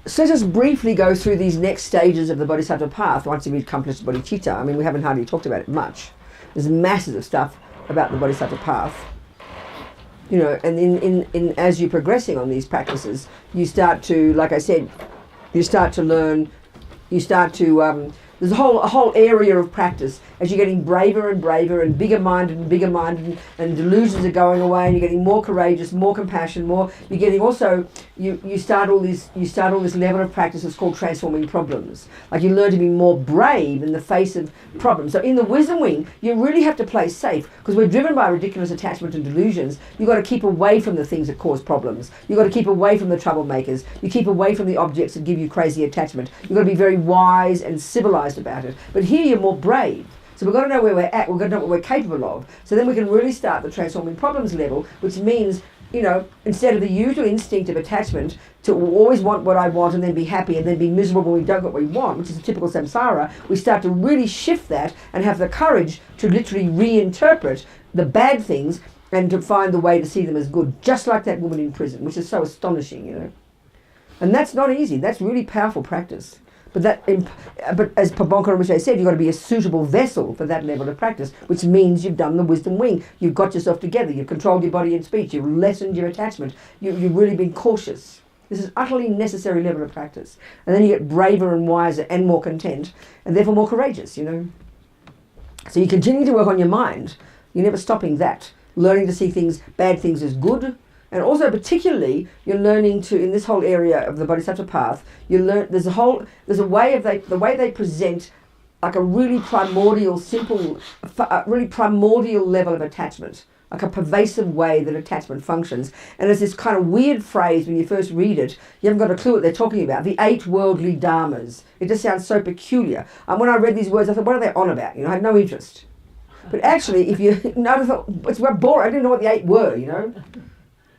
So let us briefly go through these next stages of the Bodhisattva path once we've accomplished bodhicitta. I mean, we haven't hardly talked about it much. There's masses of stuff about the Bodhisattva path. You know, and in as you're progressing on these practices, you start to, like I said, you start to learn, you start to, there's a whole area of practice as you're getting braver and braver and bigger minded and delusions are going away and you're getting more courageous, more compassion, you're getting also, you start all this level of practice that's called transforming problems. Like you learn to be more brave in the face of problems. So in the wisdom wing, you really have to play safe because we're driven by ridiculous attachment and delusions. You've got to keep away from the things that cause problems. You've got to keep away from the troublemakers. You keep away from the objects that give you crazy attachment. You've got to be very wise and civilized about it. But here you're more brave. So we've got to know where we're at, we've got to know what we're capable of. So then we can really start the transforming problems level, which means, you know, instead of the usual instinct of attachment to always want what I want and then be happy and then be miserable when we don't get what we want, which is a typical samsara, we start to really shift that and have the courage to literally reinterpret the bad things and to find the way to see them as good, just like that woman in prison, which is so astonishing, you know. And that's not easy. That's really powerful practice. But as Pabonka Rinpoche said, you've got to be a suitable vessel for that level of practice, which means you've done the wisdom wing. You've got yourself together. You've controlled your body and speech. You've lessened your attachment. You've really been cautious. This is utterly necessary level of practice. And then you get braver and wiser and more content and therefore more courageous, you know. So you continue to work on your mind. You're never stopping that. Learning to see things, bad things as good. And also, particularly, you're learning to, in this whole area of the Bodhisattva path, you learn there's a way of the way they present, like a really primordial, simple, really primordial level of attachment, like a pervasive way that attachment functions. And there's this kind of weird phrase when you first read it, you haven't got a clue what they're talking about. The 8 Worldly Dharmas. It just sounds so peculiar. And when I read these words, I thought, what are they on about? You know, I had no interest. But actually, if you, I thought, it's boring. I didn't know what the 8 were. You know.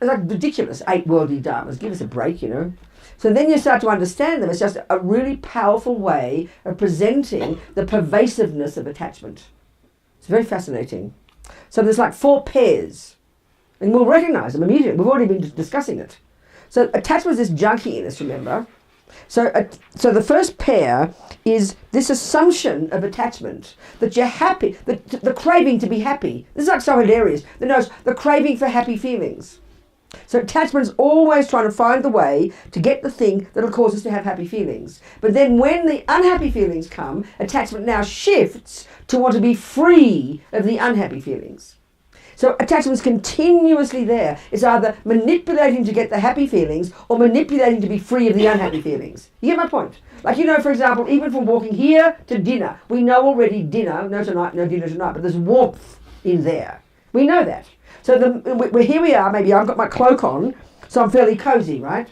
It's like ridiculous, 8 worldly dharmas. Give us a break, you know. So then you start to understand them. It's just a really powerful way of presenting the pervasiveness of attachment. It's very fascinating. So there's like 4 pairs. And we'll recognize them immediately. We've already been discussing it. So attachment is this junkiness, remember. So the first pair is this assumption of attachment, that you're happy, the craving to be happy. This is like so hilarious. The craving for happy feelings. So attachment is always trying to find the way to get the thing that will cause us to have happy feelings. But then when the unhappy feelings come, attachment now shifts to want to be free of the unhappy feelings. So attachment is continuously there. It's either manipulating to get the happy feelings or manipulating to be free of the unhappy feelings. You get my point? Like, you know, for example, even from walking here to dinner, we know already dinner, no dinner tonight, but there's warmth in there. We know that. So here we are, maybe I've got my cloak on, so I'm fairly cozy, right?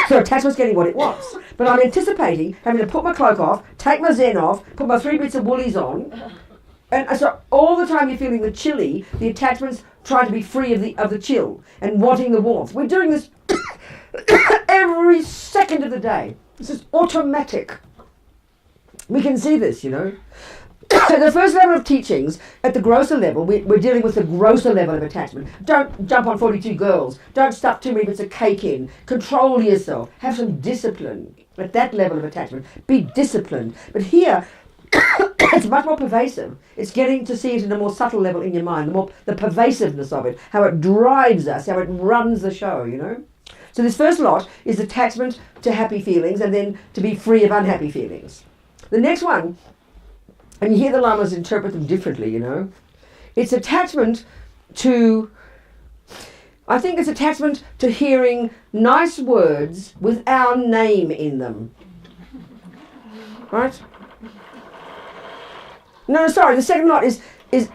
So attachment's getting what it wants. But I'm anticipating having to put my cloak off, take my zen off, put my 3 bits of woolies on. And so all the time you're feeling the chilly, the attachment's trying to be free of the chill and wanting the warmth. We're doing this every second of the day. This is automatic. We can see this, you know. The first level of teachings, at the grosser level, we're dealing with the grosser level of attachment. Don't jump on 42 girls. Don't stuff too many bits of cake in. Control yourself. Have some discipline at that level of attachment. Be disciplined. But here, it's much more pervasive. It's getting to see it in a more subtle level in your mind, the pervasiveness of it, how it drives us, how it runs the show, you know. So this first lot is attachment to happy feelings and then to be free of unhappy feelings. The next one, and you hear the lamas interpret them differently, you know. It's attachment to, I think it's attachment to hearing nice words with our name in them. Right? No, sorry, the second lot is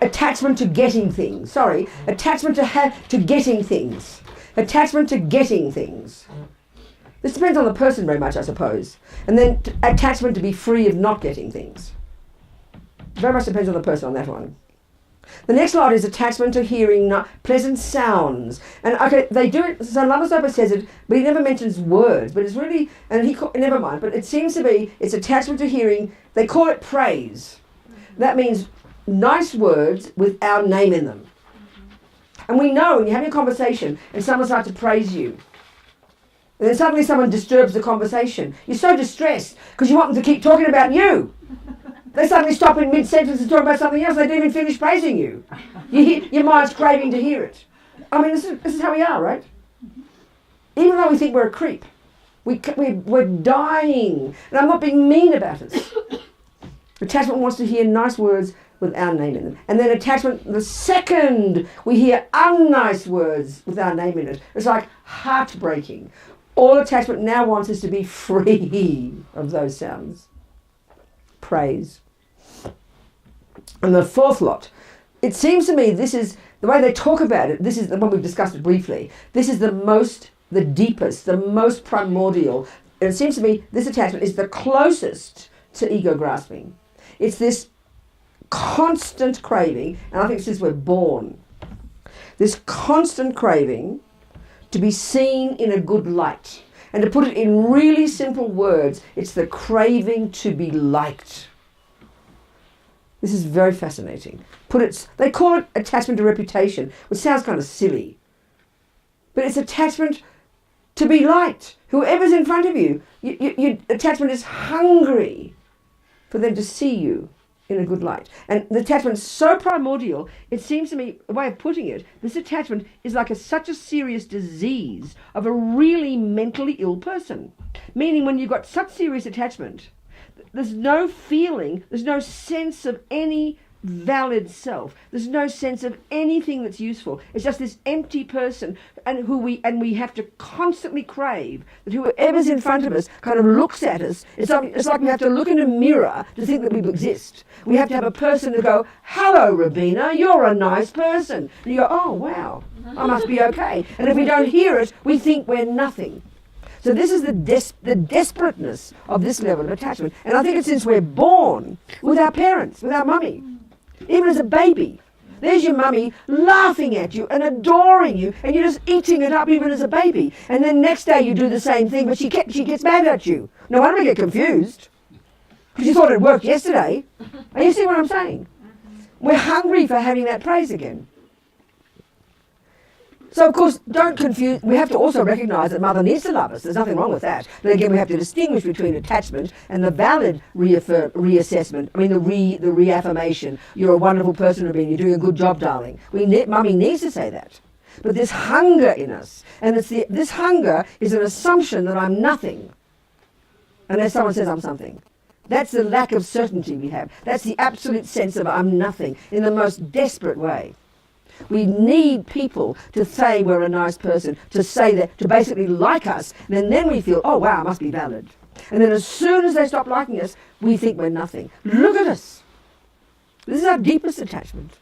attachment to getting things. Sorry, attachment to getting things. Attachment to getting things. This depends on the person very much, I suppose. And then attachment to be free of not getting things. Very much depends on the person on that one. The next lot is attachment to hearing pleasant sounds. And okay, they do it, so Lama Zopa says it, but he never mentions words. But it's really, never mind, but it seems to be, it's attachment to hearing, they call it praise. That means nice words with our name in them. And we know when you're having a conversation and someone starts to praise you, And then suddenly someone disturbs the conversation. You're so distressed because you want them to keep talking about you. They suddenly stop in mid-sentence and talk about something else. They didn't even finish praising you. Your mind's craving to hear it. I mean, this is how we are, right? Even though we think we're a creep, we're dying. And I'm not being mean about it. Attachment wants to hear nice words with our name in them. And then attachment, the second we hear unnice words with our name in it, it's like heartbreaking. All attachment now wants us to be free of those sounds. Praise. And the fourth lot, it seems to me this is, the way they talk about it, this is the one we've discussed it briefly, this is the deepest, the most primordial. And it seems to me this attachment is the closest to ego grasping. It's this constant craving, and I think since we're born, this constant craving to be seen in a good light. And to put it in really simple words, it's the craving to be liked. This is very fascinating. They call it attachment to reputation, which sounds kind of silly. But it's attachment to be liked. Whoever's in front of you, your attachment is hungry for them to see you in a good light. And the attachment is so primordial, it seems to me, a way of putting it, this attachment is like such a serious disease of a really mentally ill person. Meaning when you've got such serious attachment, there's no feeling, there's no sense of any valid self. There's no sense of anything that's useful. It's just this empty person, and we have to constantly crave that whoever's in front of us kind of looks at us. It's like we have to look in a mirror to think that we exist. We have to have a person to go, "Hello, Robina, you're a nice person." And you go, "Oh, wow, I must be okay." And if we don't hear it, we think we're nothing. So this is the desperateness of this level of attachment. And I think it's since we're born with our parents, with our mummy. Even as a baby, there's your mummy laughing at you and adoring you, and you're just eating it up even as a baby. And then next day you do the same thing, but she gets mad at you. No wonder we get confused, because you thought it worked yesterday. And you see what I'm saying? We're hungry for having that praise again. So, of course, don't confuse. We have to also recognise that Mother needs to love us. There's nothing wrong with that. But again, we have to distinguish between attachment and the valid reassessment. I mean, the reaffirmation. You're a wonderful person, Robina. You're doing a good job, darling. Mummy needs to say that. But this hunger in us, and this hunger is an assumption that I'm nothing unless someone says I'm something. That's the lack of certainty we have. That's the absolute sense of I'm nothing in the most desperate way. We need people to say we're a nice person, to say that, to basically like us, and then we feel, oh wow, I must be valid. And then as soon as they stop liking us, we think we're nothing. Look at us. This is our deepest attachment.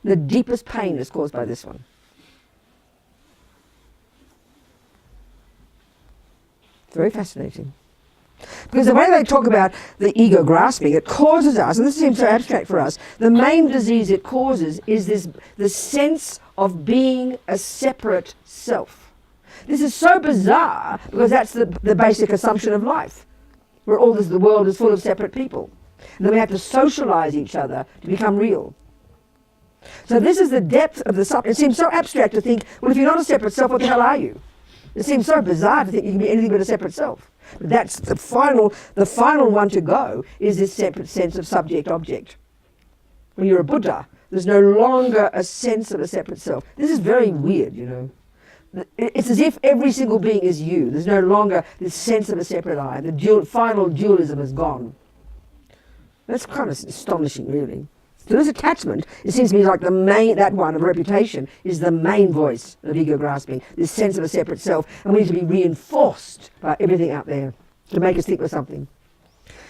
The deepest pain is caused by this one. It's very fascinating. Because the way they talk about the ego grasping, it causes us, and this seems so abstract for us, the main disease it causes is the sense of being a separate self. This is so bizarre because that's the basic assumption of life, where the world is full of separate people. And then we have to socialize each other to become real. So this is the depth of the suffering. It seems so abstract to think, well, if you're not a separate self, what the hell are you? It seems so bizarre to think you can be anything but a separate self. But that's the final one to go, is this separate sense of subject-object. When you're a Buddha, there's no longer a sense of a separate self. This is very weird, you know. It's as if every single being is you. There's no longer this sense of a separate I. The final dualism is gone. That's kind of astonishing, really. So this attachment, it seems to me like that one of reputation is the main voice of ego grasping, this sense of a separate self, and we need to be reinforced by everything out there to make us think we're something.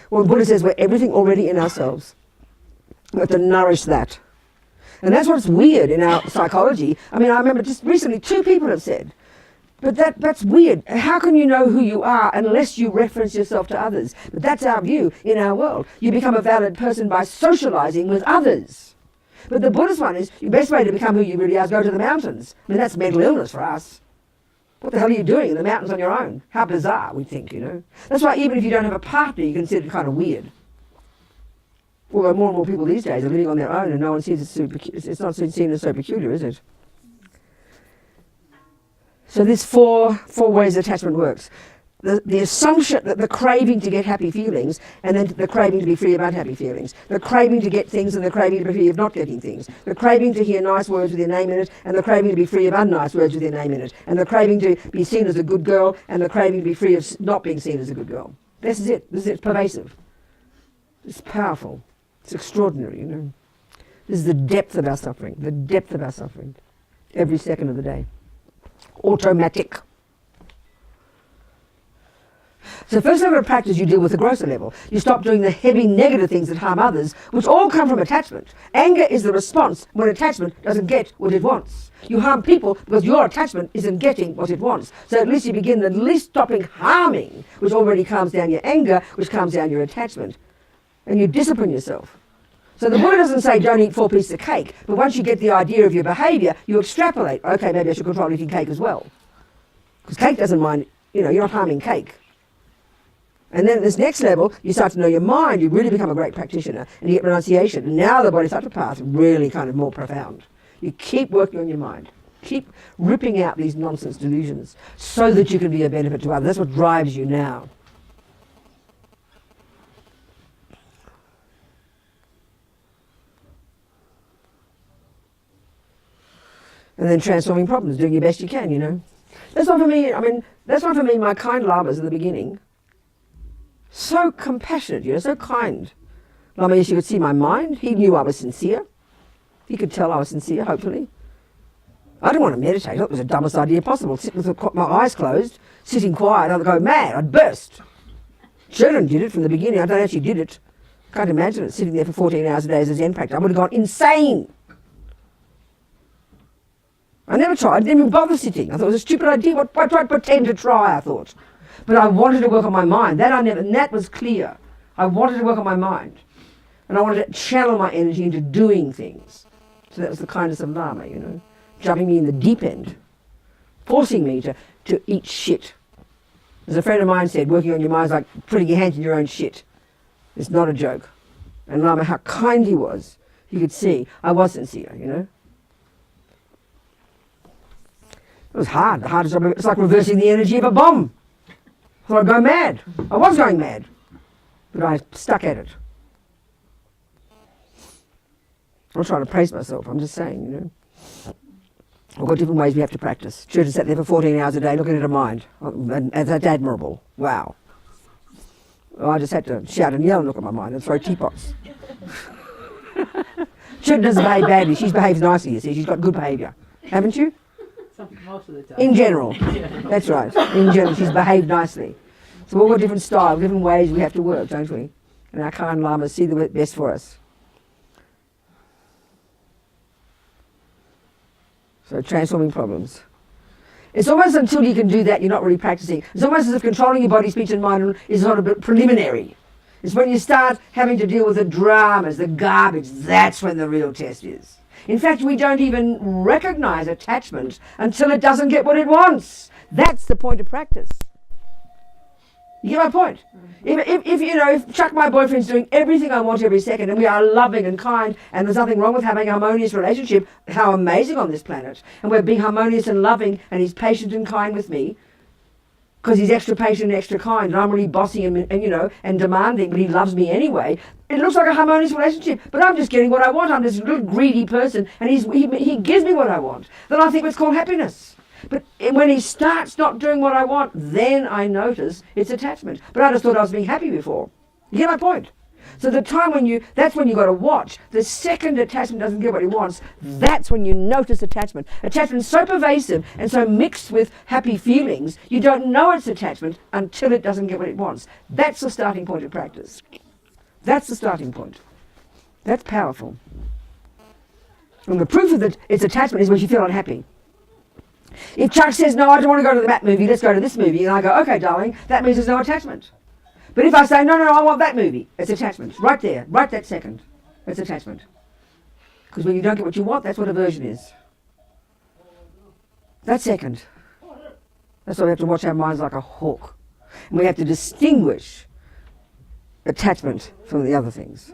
Well, the Buddha says we're everything already in ourselves. We have to nourish that. And that's what's weird in our psychology. I mean, I remember just recently 2 people have said, but that's weird. How can you know who you are unless you reference yourself to others? But that's our view in our world. You become a valid person by socializing with others. But the Buddhist one is, the best way to become who you really are is go to the mountains. I mean, that's mental illness for us. What the hell are you doing in the mountains on your own? How bizarre, we think, you know. That's why even if you don't have a partner, you consider it kind of weird. Although more and more people these days are living on their own and no one sees it's not seen as so peculiar, is it? So there's four ways attachment works. The assumption that the craving to get happy feelings, and then the craving to be free of unhappy feelings. The craving to get things and the craving to be free of not getting things. The craving to hear nice words with your name in it, and the craving to be free of unnice words with your name in it. And the craving to be seen as a good girl, and the craving to be free of not being seen as a good girl. This is it. This is it. It's pervasive. It's powerful. It's extraordinary, you know. This is the depth of our suffering. The depth of our suffering. Every second of the day. Automatic. So first level of practice, you deal with the grosser level. You stop doing the heavy negative things that harm others, which all come from attachment. Anger is the response when attachment doesn't get what it wants. You harm people because your attachment isn't getting what it wants. So at least you begin the least stopping harming, which already calms down your anger, which calms down your attachment. And you discipline yourself. So the Buddha doesn't say don't eat 4 pieces of cake, but once you get the idea of your behaviour, you extrapolate. Okay, maybe I should control eating cake as well. Because cake doesn't mind, you know, you're not harming cake. And then at this next level, you start to know your mind, you really become a great practitioner, and you get renunciation. And now the Bodhisattva path is really kind of more profound. You keep working on your mind. Keep ripping out these nonsense delusions so that you can be a benefit to others. That's what drives you now. And then transforming problems, doing your best you can, you know. That's not for me, my kind lamas in the beginning. So compassionate, you know, so kind. Lama Yeshe could see my mind. He knew I was sincere. He could tell I was sincere, hopefully. I didn't want to meditate. I thought it was the dumbest idea possible. Sit with my eyes closed, sitting quiet. I'd go mad. I'd burst. Children did it from the beginning. I don't actually did it. Can't imagine it, sitting there for 14 hours a day as a Zen practice. I would have gone insane. I never tried. I didn't even bother sitting. I thought it was a stupid idea. Why try to pretend to try, I thought. But I wanted to work on my mind. And that was clear. I wanted to work on my mind. And I wanted to channel my energy into doing things. So that was the kindness of Lama, you know. Jumping me in the deep end. Forcing me to eat shit. As a friend of mine said, working on your mind is like putting your hands in your own shit. It's not a joke. And Lama, how kind he was. You could see I was sincere, you know. It was hard. The hardest job. It's like reversing the energy of a bomb. I thought I'd go mad. I was going mad. But I stuck at it. I'm not trying to praise myself. I'm just saying, you know. We've got different ways we have to practice. Children sat there for 14 hours a day looking at a mind. And that's admirable. Wow. Well, I just had to shout and yell and look at my mind and throw teapots. Children doesn't behave badly. She behaves nicely, you see. She's got good behaviour. Haven't you? Most of the time. In general. That's right. In general, she's behaved nicely. So we've all got different styles, different ways we have to work, don't we? And our kind lamas see the best for us. So transforming problems. It's almost until you can do that, you're not really practicing. It's almost as if controlling your body, speech and mind is sort of a bit preliminary. It's when you start having to deal with the dramas, the garbage, that's when the real test is. In fact, we don't even recognize attachment until it doesn't get what it wants. That's the point of practice. You get my point? If Chuck, my boyfriend's doing everything I want every second, and we are loving and kind, and there's nothing wrong with having a harmonious relationship, how amazing on this planet, and we're being harmonious and loving, and he's patient and kind with me, because he's extra patient and extra kind, and I'm really bossy and demanding, but he loves me anyway. It looks like a harmonious relationship, but I'm just getting what I want. I'm this little greedy person, and he gives me what I want. Then I think it's called happiness. But when he starts not doing what I want, then I notice it's attachment. But I just thought I was being happy before. You get my point? So the time that's when you got to watch. The second attachment doesn't get what it wants, that's when you notice attachment. Attachment's so pervasive and so mixed with happy feelings, you don't know it's attachment until it doesn't get what it wants. That's the starting point of practice. That's the starting point. That's powerful. And the proof of that it's attachment is when you feel unhappy. If Chuck says, no, I don't want to go to that movie, let's go to this movie, and I go, okay, darling, that means there's no attachment. But if I say, no, I want that movie, it's attachment. Right there, right that second, it's attachment. Because when you don't get what you want, that's what aversion is. That second. That's why we have to watch our minds like a hawk. And we have to distinguish attachment from the other things.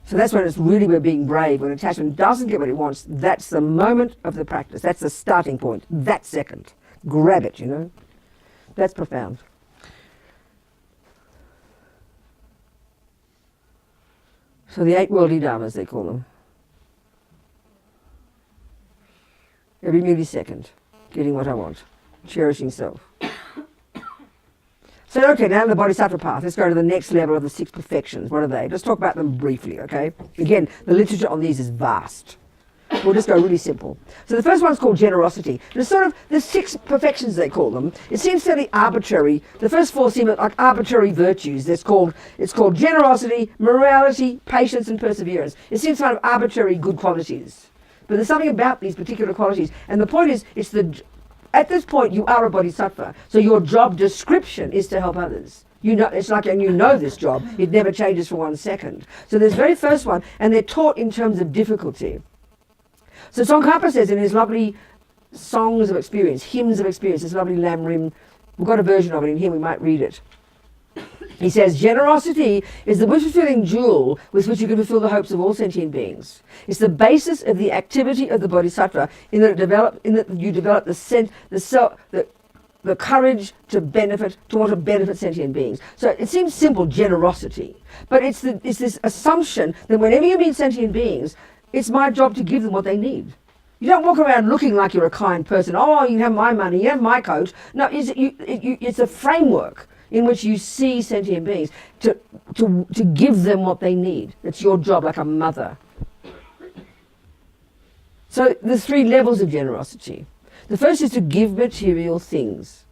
So that's when it's really we're being brave. When attachment doesn't get what it wants, that's the moment of the practice. That's the starting point, that second. Grab it, you know. That's profound. So the 8 Worldly Dharmas, they call them. Every millisecond, getting what I want. Cherishing self. So, okay, now the Bodhisattva path. Let's go to the next level of the 6 perfections. What are they? Let's talk about them briefly, okay? Again, the literature on these is vast. We'll just go really simple. So the first one's called generosity. There's sort of, the 6 perfections, they call them. It seems fairly arbitrary. The first 4 seem like arbitrary virtues. It's called generosity, morality, patience, and perseverance. It seems kind of arbitrary good qualities. But there's something about these particular qualities. And the point is, at this point, you are a bodhisattva. So your job description is to help others. You know, it's like, and you know this job. It never changes for 1 second. So there's very first one, and they're taught in terms of difficulty. So Tsongkhapa says in his lovely songs of experience, hymns of experience, this lovely lam rim, we've got a version of it in here, we might read it. He says, generosity is the wish-fulfilling jewel with which you can fulfill the hopes of all sentient beings. It's the basis of the activity of the bodhisattva in that you develop the courage to want to benefit sentient beings. So it seems simple, generosity, but it's this assumption that whenever you meet sentient beings, it's my job to give them what they need. You don't walk around looking like you're a kind person. Oh, you can have my money, you have my coat. No, it's a framework in which you see sentient beings to give them what they need. It's your job, like a mother. So there's 3 levels of generosity. The first is to give material things.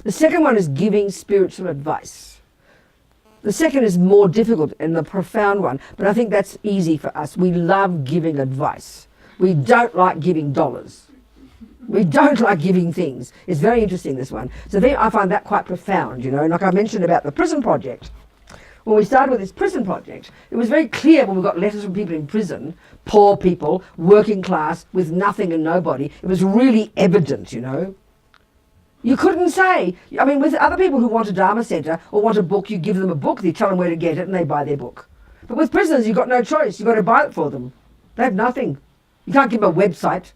The second one is giving spiritual advice. The second is more difficult and the profound one, but I think that's easy for us. We love giving advice. We don't like giving dollars. We don't like giving things. It's very interesting, this one. So I find that quite profound, you know. Like I mentioned about the prison project. When we started with this prison project, it was very clear when we got letters from people in prison, poor people, working class, with nothing and nobody. It was really evident, you know. You couldn't say, I mean, with other people who want a Dharma centre or want a book, you give them a book, you tell them where to get it and they buy their book. But with prisoners, you've got no choice. You've got to buy it for them. They have nothing. You can't give them a website.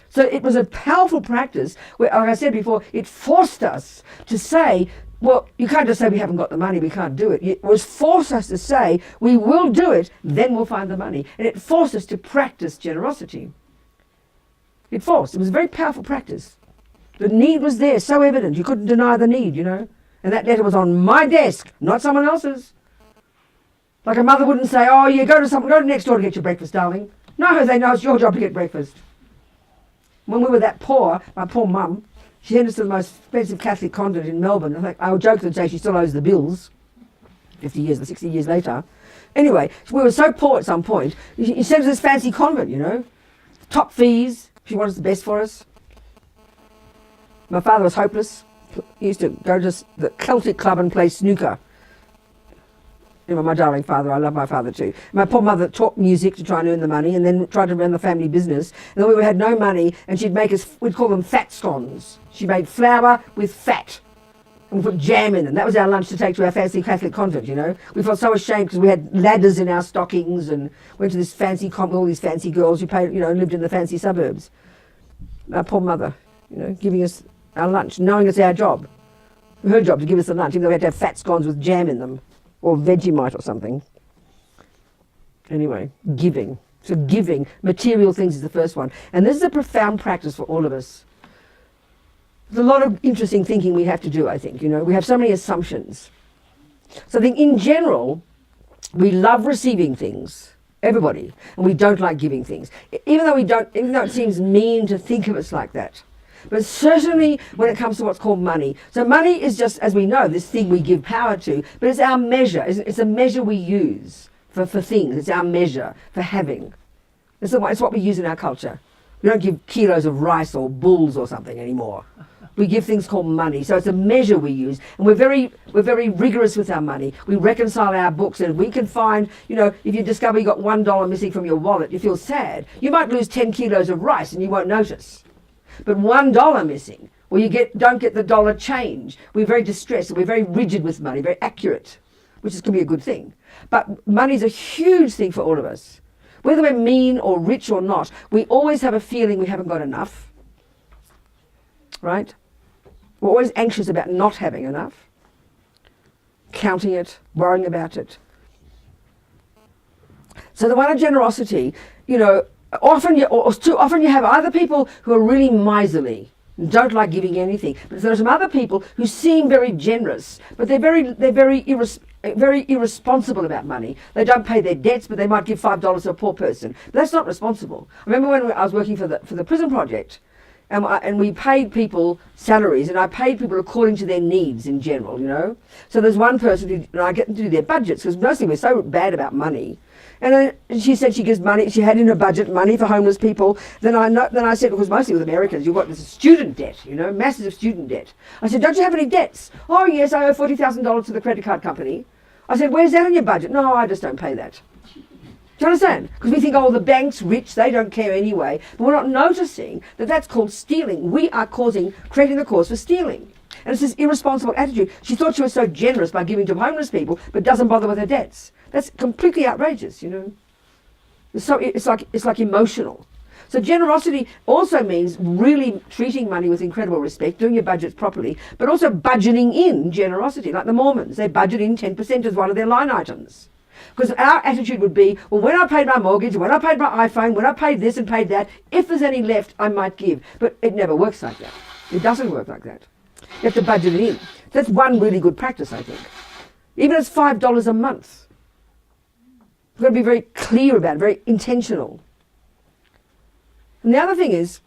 So it was a powerful practice where, like I said before, it forced us to say, well, you can't just say we haven't got the money, we can't do it. It was forced us to say, we will do it, then we'll find the money. And it forced us to practice generosity. It was a very powerful practice. The need was there, so evident. You couldn't deny the need, you know. And that letter was on my desk, not someone else's. Like a mother wouldn't say, oh, you go to next door to get your breakfast, darling. No, they know it's your job to get breakfast. When we were that poor, my poor mum, she sent us to the most expensive Catholic convent in Melbourne. I would joke and say she still owes the bills 50 years or 60 years later. Anyway, we were so poor at some point, she sent us this fancy convent, you know. Top fees, she wanted the best for us. My father was hopeless. He used to go to the Celtic club and play snooker. You know, my darling father, I love my father too. My poor mother taught music to try and earn the money and then tried to run the family business. And then we had no money and she'd make us, we'd call them fat scones. She made flour with fat and we put jam in them. That was our lunch to take to our fancy Catholic convent, you know. We felt so ashamed because we had ladders in our stockings and went to this fancy convent, all these fancy girls who paid, you know, lived in the fancy suburbs. My poor mother, you know, giving us our lunch, knowing it's our job. Her job to give us the lunch, even though we had to have fat scones with jam in them. Or Vegemite or something. Anyway, giving. So giving, material things is the first one. And this is a profound practice for all of us. There's a lot of interesting thinking we have to do, I think. You know, we have so many assumptions. So I think in general, we love receiving things, everybody, and we don't like giving things. Even though it seems mean to think of us like that. But certainly when it comes to what's called money. So money is just, as we know, this thing we give power to, but it's our measure. It's a measure we use for things. It's our measure for having. It's what we use in our culture. We don't give kilos of rice or bulls or something anymore. We give things called money. So it's a measure we use. And we're very rigorous with our money. We reconcile our books, and we can find, you know, if you discover you got $1 missing from your wallet, you feel sad. You might lose 10 kilos of rice and you won't notice. But $1 missing, or don't get the dollar change. We're very distressed. We're very rigid with money, very accurate, which can be a good thing. But money's a huge thing for all of us. Whether we're mean or rich or not, we always have a feeling we haven't got enough. right? We're always anxious about not having enough, counting it, worrying about it. So the one of generosity, you know, too often you have either people who are really miserly, don't like giving anything, but there are some other people who seem very generous, but they're very irresponsible about money. They don't pay their debts, but they might give $5 to a poor person. But that's not responsible. I remember when I was working for the prison project, and we paid people salaries, and I paid people according to their needs in general, you know. So there's one person who, and I get them to do their budgets, because mostly we're so bad about money. And then she said she gives money, she had in her budget money for homeless people. Then I said, because mostly with Americans, you've got this student debt, you know, massive student debt. I said, don't you have any debts? Oh yes, I owe $40,000 to the credit card company. I said, where's that in your budget? No, I just don't pay that. Do you understand? Because we think, oh, the bank's rich, they don't care anyway. But we're not noticing that that's called stealing. We are creating the cause for stealing. And it's this irresponsible attitude. She thought she was so generous by giving to homeless people, but doesn't bother with her debts. That's completely outrageous, you know. It's like emotional. So generosity also means really treating money with incredible respect, doing your budgets properly, but also budgeting in generosity. Like the Mormons, they budget in 10% as one of their line items. Because our attitude would be, well, when I paid my mortgage, when I paid my iPhone, when I paid this and paid that, if there's any left, I might give. But it never works like that. It doesn't work like that. You have to budget it in. That's one really good practice, I think. Even if it's $5 a month. You've got to be very clear about it, very intentional. And the other thing is,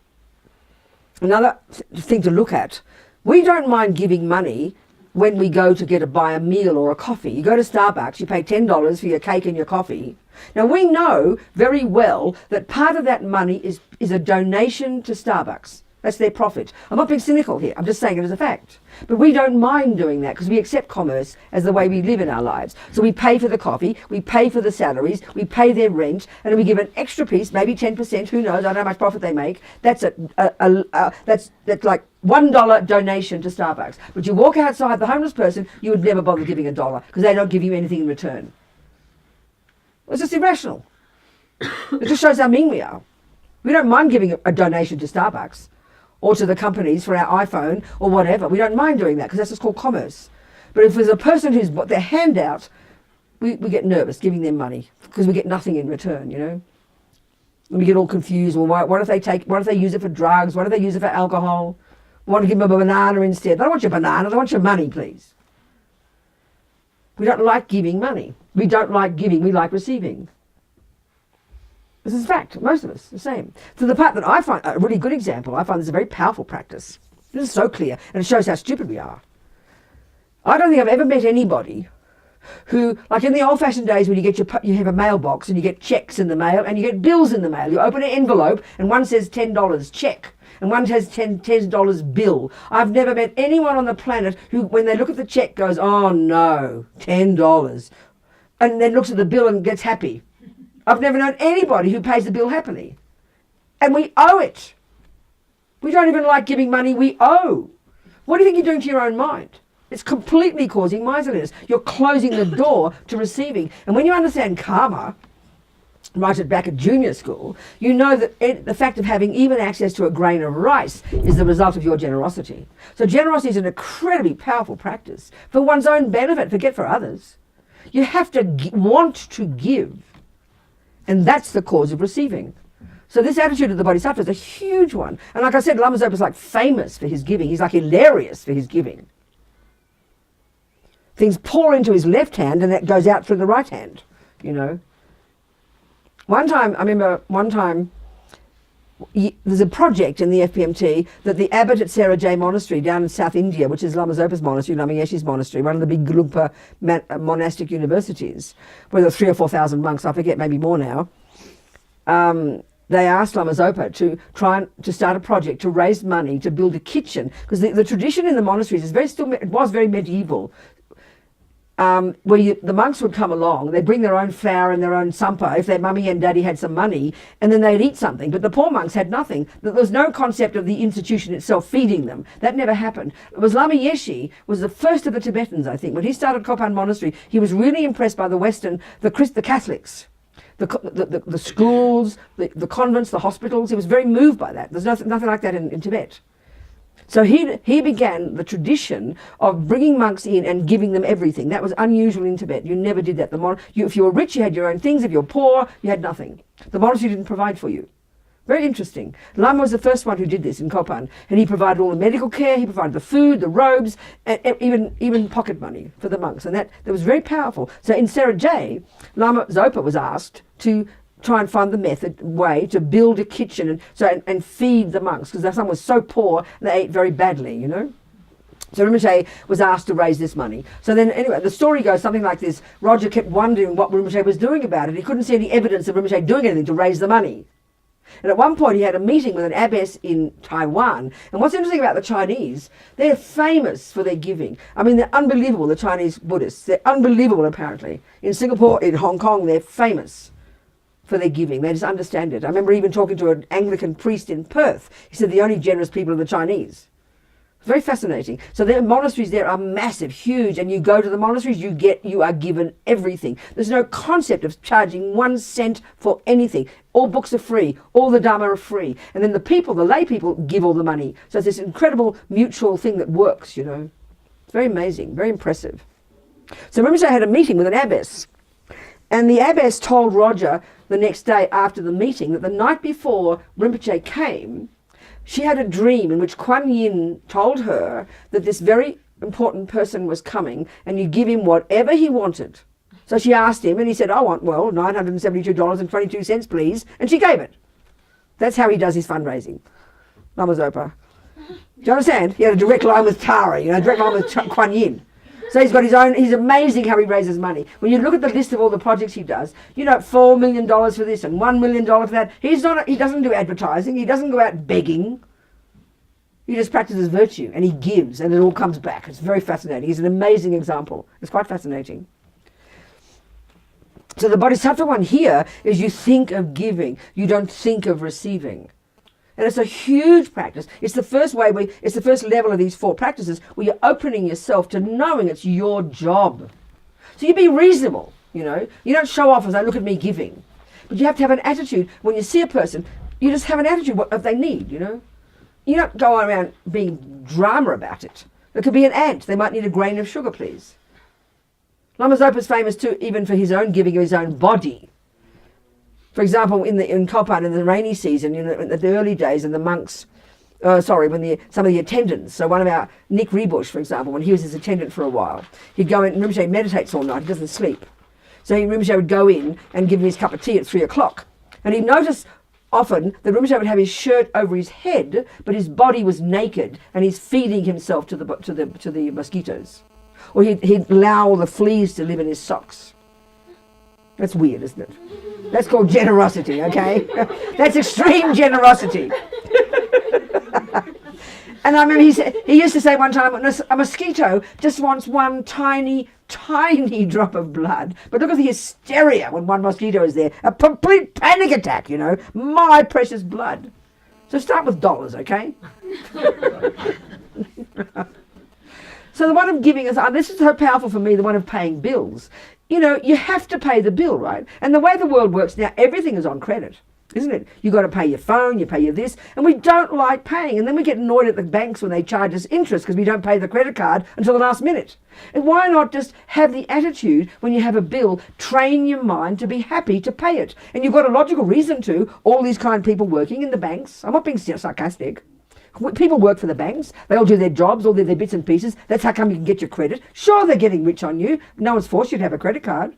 another thing to look at, we don't mind giving money when we go to buy a meal or a coffee. You go to Starbucks, you pay $10 for your cake and your coffee. Now we know very well that part of that money is a donation to Starbucks. That's their profit. I'm not being cynical here, I'm just saying it as a fact. But we don't mind doing that because we accept commerce as the way we live in our lives. So we pay for the coffee, we pay for the salaries, we pay their rent, and then we give an extra piece, maybe 10%, who knows, I don't know how much profit they make. That's that's like $1 donation to Starbucks. But you walk outside the homeless person, you would never bother giving $1 because they don't give you anything in return. It's just irrational. It just shows how mean we are. We don't mind giving a donation to Starbucks or to the companies for our iPhone or whatever. We don't mind doing that because that's just called commerce. But if there's a person who's got their hand out, we get nervous giving them money because we get nothing in return, you know. And we get all confused. Well, what if they use it for drugs? What if they use it for alcohol? We want to give them a banana instead. I don't want your banana, I want your money, please. We don't like giving money. We don't like giving, we like receiving. This is a fact, most of us, the same. So the part that I find a really good example, I find this a very powerful practice. This is so clear, and it shows how stupid we are. I don't think I've ever met anybody who, like in the old-fashioned days when you have a mailbox and you get checks in the mail and you get bills in the mail. You open an envelope and one says $10 check and one says $10 bill. I've never met anyone on the planet who, when they look at the check, goes, oh no, $10, and then looks at the bill and gets happy. I've never known anybody who pays the bill happily. And we owe it. We don't even like giving money we owe. What do you think you're doing to your own mind? It's completely causing miserliness. You're closing the door to receiving. And when you understand karma, right at back at junior school, you know that the fact of having even access to a grain of rice is the result of your generosity. So generosity is an incredibly powerful practice for one's own benefit, forget for others. You have to want to give. And that's the cause of receiving. So this attitude of the Bodhisattva is a huge one. And like I said, Lama Zopa is like famous for his giving. He's like hilarious for his giving. Things pour into his left hand and that goes out through the right hand, you know. I remember one time, there's a project in the FPMT that the abbot at Sarah J Monastery down in South India, which is Lama Zopa's monastery, Lama Yeshe's monastery, one of the big Gompa monastic universities, where there are 3,000 or 4,000 monks, I forget, maybe more now. They asked Lama Zopa to start a project to raise money to build a kitchen, because the tradition in the monasteries was very medieval. Where the monks would come along, they'd bring their own flour and their own sampa if their mummy and daddy had some money, and then they'd eat something. But the poor monks had nothing. There was no concept of the institution itself feeding them. That never happened. It was Lama Yeshe was the first of the Tibetans, I think. When he started Kopan Monastery, he was really impressed by the the Catholics, the schools, the convents, the hospitals. He was very moved by that. There's nothing like that in Tibet. So he began the tradition of bringing monks in and giving them everything. That was unusual in Tibet. You never did that. If you were rich, you had your own things. If you were poor, you had nothing. The monastery didn't provide for you. Very interesting. Lama was the first one who did this in Kopan, and he provided all the medical care, he provided the food, the robes, and even pocket money for the monks, and that was very powerful. So in Serajay, Lama Zopa was asked to try and find the way to build a kitchen and feed the monks, because some was so poor they ate very badly, you know. So Rinpoche was asked to raise this money. So then, anyway, the story goes something like this. Roger kept wondering what Rinpoche was doing about it. He couldn't see any evidence of Rinpoche doing anything to raise the money. And at one point he had a meeting with an abbess in Taiwan. And what's interesting about the Chinese, they're famous for their giving. I mean, they're unbelievable, the Chinese Buddhists. They're unbelievable, apparently. In Singapore, in Hong Kong, they're famous for their giving. They just understand it. I remember even talking to an Anglican priest in Perth. He said the only generous people are the Chinese. Very fascinating. So their monasteries there are massive, huge, and you go to the monasteries, you are given everything. There's no concept of charging 1 cent for anything. All books are free, all the Dharma are free. And then the lay people give all the money. So it's this incredible mutual thing that works, you know. It's very amazing, very impressive. So Rinpoche had a meeting with an abbess. And the abbess told Roger the next day after the meeting that the night before Rinpoche came, she had a dream in which Kuan Yin told her that this very important person was coming and you give him whatever he wanted. So she asked him and he said, I want, $972.22, please. And she gave it. That's how he does his fundraising. Lama Zopa. Do you understand? He had a direct line with Tara, you know, direct line with Kuan Yin. So he's got his own, he's amazing how he raises money. When you look at the list of all the projects he does, you know, $4 million for this and $1 million for that. He doesn't do advertising. He doesn't go out begging. He just practices virtue and he gives and it all comes back. It's very fascinating. He's an amazing example. It's quite fascinating. So the Bodhisattva one here is you think of giving. You don't think of receiving. And it's a huge practice. It's the first level of these 4 practices where you're opening yourself to knowing it's your job. So you be reasonable, you know. You don't show off as I look at me giving. But you have to have an attitude. When you see a person, you just have an attitude what they need, you know. You don't go around being drama about it. It could be an ant. They might need a grain of sugar, please. Lama Zopa's famous too, even for his own giving of his own body. For example, in Kopan, in the rainy season, in the early days, and the monks, some of the attendants, so one of our, Nick Rebush, for example, when he was his attendant for a while, he'd go in, and Rinpoche meditates all night, he doesn't sleep. So Rinpoche would go in and give him his cup of tea at 3 o'clock. And he'd notice often that Rinpoche would have his shirt over his head, but his body was naked, and he's feeding himself to the mosquitoes. Or he'd allow all the fleas to live in his socks. That's weird, isn't it? That's called generosity, okay? That's extreme generosity. And I remember he used to say one time, a mosquito just wants one tiny, tiny drop of blood. But look at the hysteria when one mosquito is there. A complete panic attack, you know. My precious blood. So start with dollars, okay? So the one of giving is, this is so powerful for me, the one of paying bills. You know, you have to pay the bill, right? And the way the world works now, everything is on credit, isn't it? You've got to pay your phone, you pay your this, and we don't like paying. And then we get annoyed at the banks when they charge us interest because we don't pay the credit card until the last minute. And why not just have the attitude when you have a bill, train your mind to be happy to pay it? And you've got a logical reason to, all these kind of people working in the banks. I'm not being sarcastic. People work for the banks. They all do their jobs, all their bits and pieces. That's how come you can get your credit. Sure, they're getting rich on you. No one's forced you to have a credit card.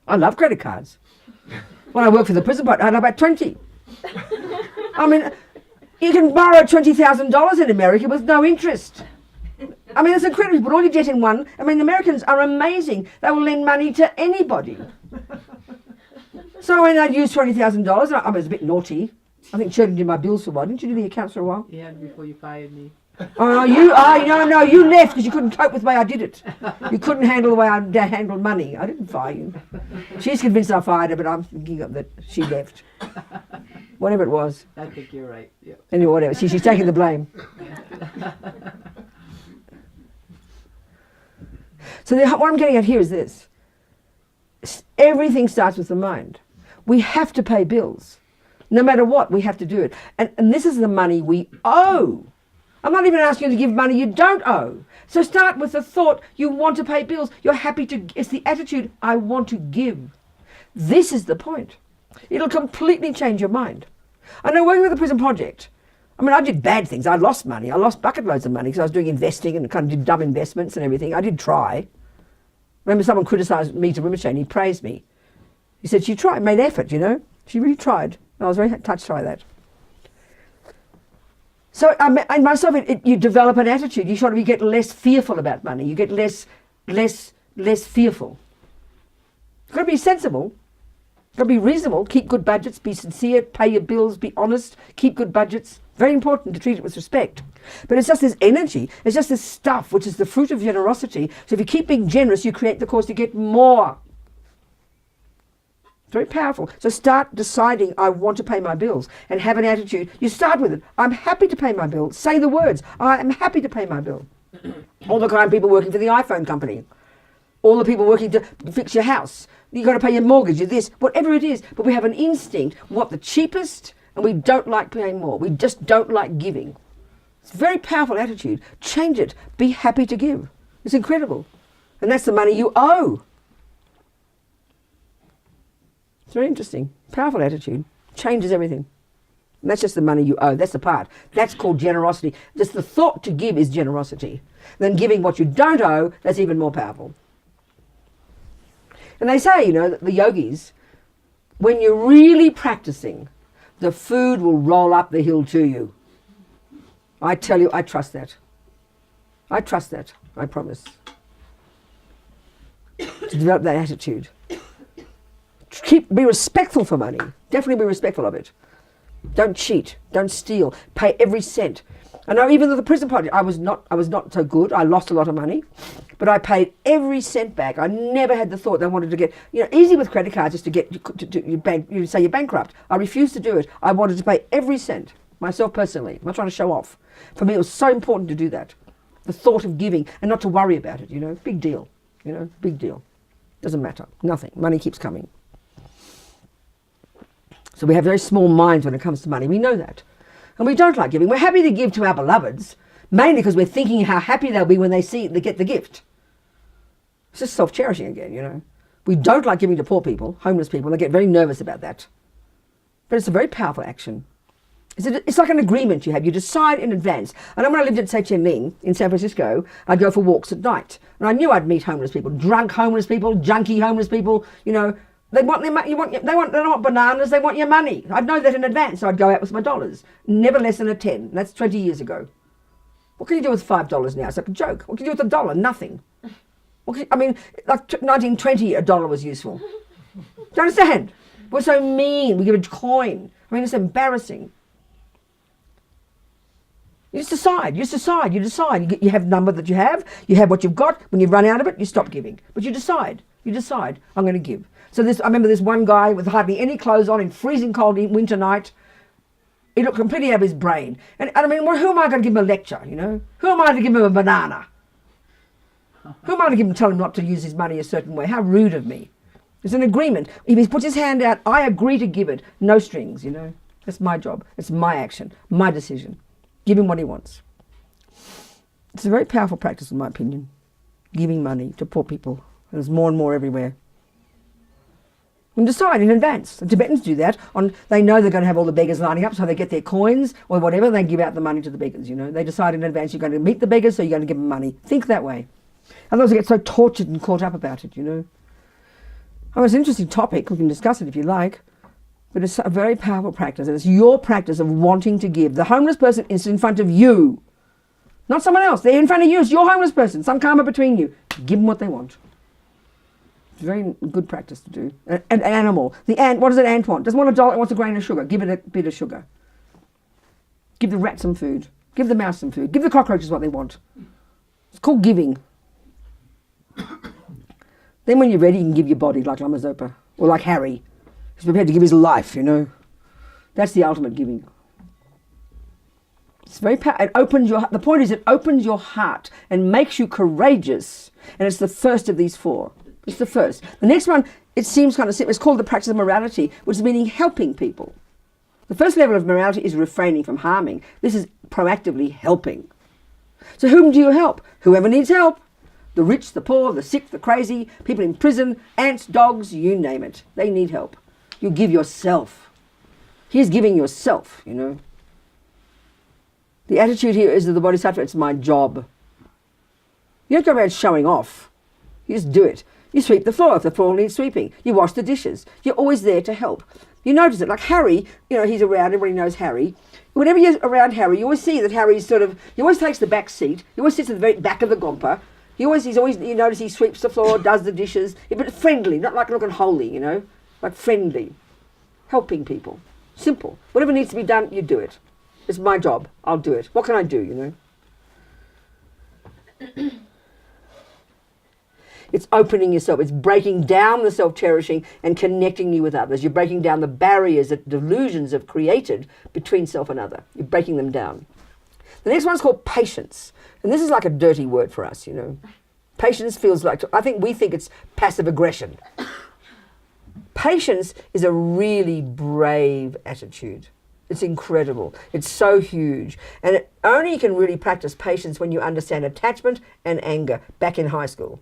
I love credit cards. When I worked for the prison pot, I had about 20. I mean, you can borrow $20,000 in America with no interest. I mean, it's incredible. You put all your debt in one. I mean, Americans are amazing. They will lend money to anybody. So when I'd use $20,000, I was a bit naughty. I think Shirley did my bills for a while. Didn't you do the accounts for a while? Yeah, before you fired me. Oh, no, you left because you couldn't cope with the way I did it. You couldn't handle the way I handled money. I didn't fire you. She's convinced I fired her, but I'm thinking that she left. Whatever it was. I think you're right. Yeah. Anyway, whatever. She's taking the blame. So what I'm getting at here is this. Everything starts with the mind. We have to pay bills. No matter what, we have to do it. And this is the money we owe. I'm not even asking you to give money you don't owe. So start with the thought you want to pay bills. You're happy to, it's the attitude, I want to give. This is the point. It'll completely change your mind. I know working with the prison project, I mean, I did bad things. I lost money. I lost bucket loads of money because I was doing investing and kind of did dumb investments and everything. I did try. Remember someone criticised me to Rimachay and he praised me. He said, she tried, made effort, you know. She really tried. And I was very touched by that. So I myself, you develop an attitude. You sort of get less fearful about money. You get less fearful. You've got to be sensible. You've got to be reasonable. Keep good budgets. Be sincere. Pay your bills. Be honest. Keep good budgets. Very important to treat it with respect. But it's just this energy. It's just this stuff which is the fruit of generosity. So if you keep being generous, you create the cause to get more. Very powerful. So start deciding, I want to pay my bills, and have an attitude. You start with it. I'm happy to pay my bill. Say the words. I am happy to pay my bill. All the kind of people working for the iPhone company. All the people working to fix your house. You've got to pay your mortgage, you're this, whatever it is. But we have an instinct, what the cheapest, and we don't like paying more. We just don't like giving. It's a very powerful attitude. Change it. Be happy to give. It's incredible. And that's the money you owe. It's very interesting. Powerful attitude. Changes everything. And that's just the money you owe. That's the part. That's called generosity. Just the thought to give is generosity. Then giving what you don't owe, that's even more powerful. And they say, you know, that the yogis, when you're really practicing, the food will roll up the hill to you. I tell you, I trust that. I trust that. I promise. To develop that attitude. Be respectful for money. Definitely be respectful of it. Don't cheat. Don't steal. Pay every cent. I know even though the prison project, I was not so good. I lost a lot of money, but I paid every cent back. I never had the thought that I wanted to get, you know, easy with credit cards just to get you say you're bankrupt. I refused to do it. I wanted to pay every cent myself personally. I'm not trying to show off. For me, it was so important to do that. The thought of giving and not to worry about it. You know, big deal. You know, big deal. Doesn't matter. Nothing. Money keeps coming. So we have very small minds when it comes to money. We know that. And we don't like giving. We're happy to give to our beloveds, mainly because we're thinking how happy they'll be when they get the gift. It's just self-cherishing again, you know. We don't like giving to poor people, homeless people. They get very nervous about that. But it's a very powerful action. It's like an agreement you have. You decide in advance. And when I lived at Seychelles in San Francisco, I'd go for walks at night. And I knew I'd meet homeless people, drunk homeless people, junky homeless people, you know. They don't want bananas, they want your money. I'd know that in advance, so I'd go out with my dollars. Never less than a 10. That's 20 years ago. What can you do with $5 now? It's like a joke. What can you do with $1? Nothing. Like 1920, $1 was useful. Do you understand? We're so mean. We give a coin. I mean, it's embarrassing. You just decide. You decide. You have the number that you have what you've got. When you run out of it, you stop giving. But you decide. I'm going to give. So I remember this one guy with hardly any clothes on in freezing cold winter night. He looked completely out of his brain. And I mean, who am I going to give him a lecture, you know? Who am I to give him a banana? Who am I to tell him not to use his money a certain way? How rude of me. It's an agreement. If he puts his hand out, I agree to give it. No strings, you know? That's my job. It's my action, my decision. Give him what he wants. It's a very powerful practice, in my opinion. Giving money to poor people. There's more and more everywhere. And decide in advance. The Tibetans do that. They know they're going to have all the beggars lining up, so they get their coins or whatever, they give out the money to the beggars, you know. They decide in advance you're going to meet the beggars, so you're going to give them money. Think that way. Otherwise they get so tortured and caught up about it, you know. Oh, it's an interesting topic. We can discuss it if you like. But it's a very powerful practice. And it's your practice of wanting to give. The homeless person is in front of you. Not someone else. They're in front of you. It's your homeless person. Some karma between you. Give them what they want. It's a very good practice to do. An animal. The ant, what does an ant want? Doesn't want $1, it wants a grain of sugar. Give it a bit of sugar. Give the rat some food. Give the mouse some food. Give the cockroaches what they want. It's called giving. Then when you're ready, you can give your body like Lama Zopa. Or like Harry. He's prepared to give his life, you know. That's the ultimate giving. It's very powerful. It opens the point is it opens your heart and makes you courageous. And it's the first of these four. It's the first. The next one, it seems kind of simple. It's called the practice of morality, which is meaning helping people. The first level of morality is refraining from harming. This is proactively helping. So whom do you help? Whoever needs help. The rich, the poor, the sick, the crazy, people in prison, ants, dogs, you name it. They need help. You give yourself. Here's giving yourself, you know. The attitude here is that the Bodhisattva, it's my job. You don't go around showing off. You just do it. You sweep the floor if the floor needs sweeping. You wash the dishes. You're always there to help. You notice it. Like Harry, you know, he's around. Everybody knows Harry. Whenever you're around Harry, you always see that Harry's he always takes the back seat. He always sits at the very back of the Gompa. You notice he sweeps the floor, does the dishes. But friendly, not like looking holy, you know. Like friendly. Helping people. Simple. Whatever needs to be done, you do it. It's my job. I'll do it. What can I do, you know? It's opening yourself. It's breaking down the self-cherishing and connecting you with others. You're breaking down the barriers that delusions have created between self and other. You're breaking them down. The next one's called patience. And this is like a dirty word for us, you know. Patience feels like, we think it's passive aggression. Patience is a really brave attitude. It's incredible. It's so huge. And only you can really practice patience when you understand attachment and anger back in high school.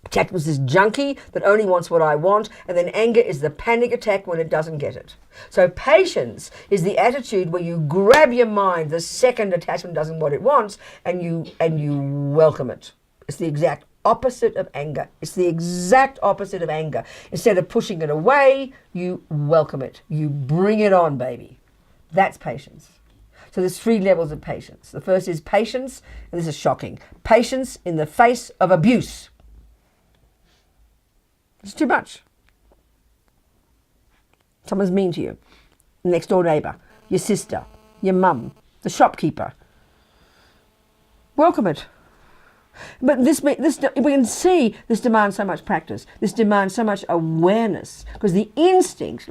Attachment is this junkie that only wants what I want, and then anger is the panic attack when it doesn't get it. So patience is the attitude where you grab your mind the second attachment doesn't what it wants, and you welcome it. It's the exact opposite of anger. It's the exact opposite of anger. Instead of pushing it away, you welcome it. You bring it on, baby. That's patience. So there's 3 levels of patience. The first is patience, and this is shocking. Patience in the face of abuse. It's too much. Someone's mean to you. Next door neighbour, your sister, your mum, the shopkeeper. Welcome it. But we can see this demands so much practice. This demands so much awareness. Because the instinct,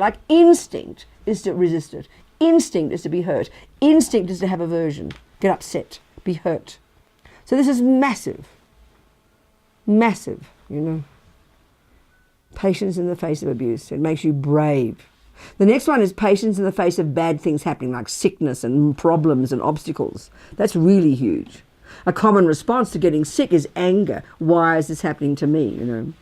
is to resist it. Instinct is to be hurt. Instinct is to have aversion, get upset, be hurt. So this is massive. Massive, you know. Patience in the face of abuse. It makes you brave. The next one is patience in the face of bad things happening, like sickness and problems and obstacles. That's really huge. A common response to getting sick is anger. Why is this happening to me, you know?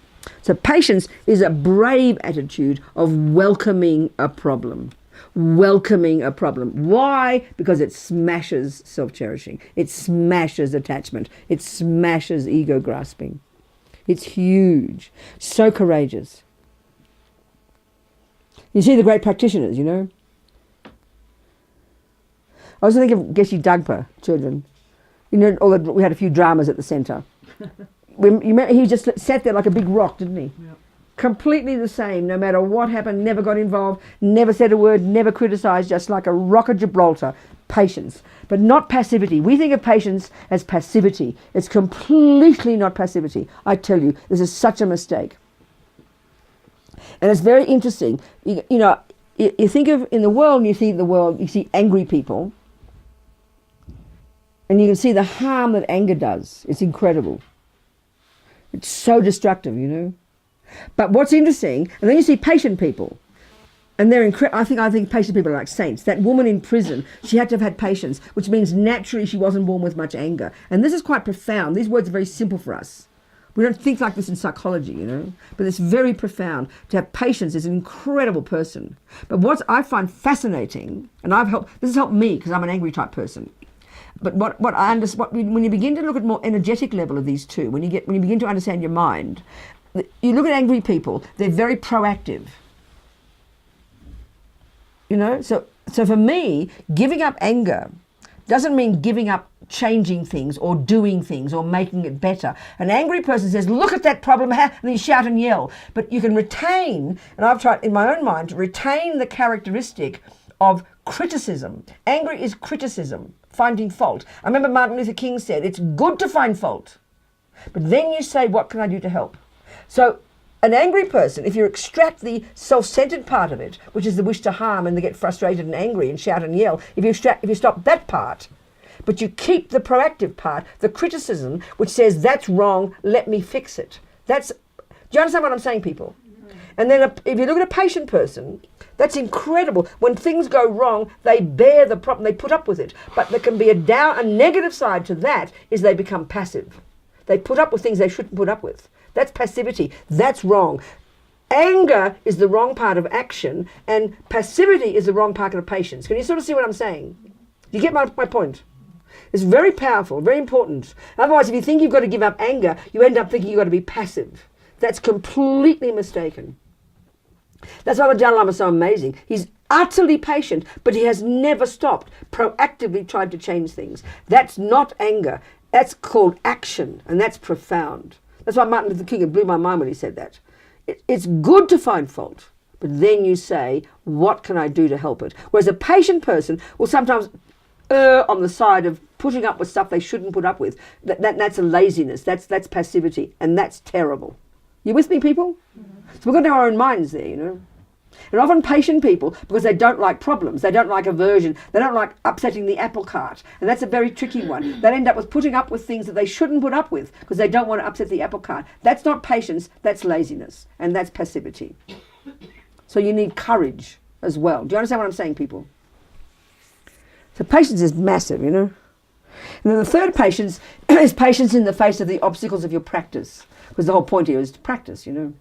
So patience is a brave attitude of welcoming a problem. Welcoming a problem. Why? Because it smashes self-cherishing. It smashes attachment. It smashes ego grasping. It's huge. So courageous. You see the great practitioners, you know. I was thinking of Geshe Dagpa, children. You know, we had a few dramas at the centre. He just sat there like a big rock, didn't he? Yep. Completely the same, no matter what happened, never got involved, never said a word, never criticised, just like a rock of Gibraltar. Patience, but not passivity. We think of patience as passivity. It's completely not passivity. I tell you, this is such a mistake. And it's very interesting. You know, you think of in the world, you see angry people, and you can see the harm that anger does. It's incredible. It's so destructive, you know. But what's interesting, and then you see patient people. And they're I think patient people are like saints. That woman in prison, she had to have had patience, which means naturally she wasn't born with much anger. And this is quite profound. These words are very simple for us. We don't think like this in psychology, you know. But it's very profound. To have patience is an incredible person. But what I find fascinating, and this has helped me because I'm an angry type person. But what I understand, when you begin to look at more energetic level of these two, when you begin to understand your mind, you look at angry people, they're very proactive. You know, so for me, giving up anger doesn't mean giving up changing things or doing things or making it better. An angry person says, look at that problem, and then you shout and yell. But you can retain, and I've tried in my own mind to retain the characteristic of criticism. Anger is criticism, finding fault. I remember Martin Luther King said, it's good to find fault, but then you say, what can I do to help? So an angry person, if you extract the self-centered part of it, which is the wish to harm and they get frustrated and angry and shout and yell, if you stop that part, but you keep the proactive part, the criticism, which says that's wrong, let me fix it. Do you understand what I'm saying, people? And then if you look at a patient person, that's incredible. When things go wrong, they bear the problem, they put up with it. But there can be a negative side to that is they become passive. They put up with things they shouldn't put up with. That's passivity. That's wrong. Anger is the wrong part of action, and passivity is the wrong part of patience. Can you sort of see what I'm saying? You get my point? It's very powerful, very important. Otherwise, if you think you've got to give up anger, you end up thinking you've got to be passive. That's completely mistaken. That's why the Dalai Lama is so amazing. He's utterly patient, but he has never stopped, proactively tried to change things. That's not anger. That's called action, and that's profound. That's why Martin Luther King, it blew my mind when he said that. It's good to find fault, but then you say, what can I do to help it? Whereas a patient person will sometimes err on the side of putting up with stuff they shouldn't put up with. That's a laziness, that's passivity, and that's terrible. You with me, people? Mm-hmm. So we've got to know our own minds there, you know. And often patient people, because they don't like problems, they don't like aversion, they don't like upsetting the apple cart. And that's a very tricky one. They end up with putting up with things that they shouldn't put up with because they don't want to upset the apple cart. That's not patience, that's laziness. And that's passivity. So you need courage as well. Do you understand what I'm saying, people? So patience is massive, you know. And then the third patience is patience in the face of the obstacles of your practice. Because the whole point here is to practice, you know.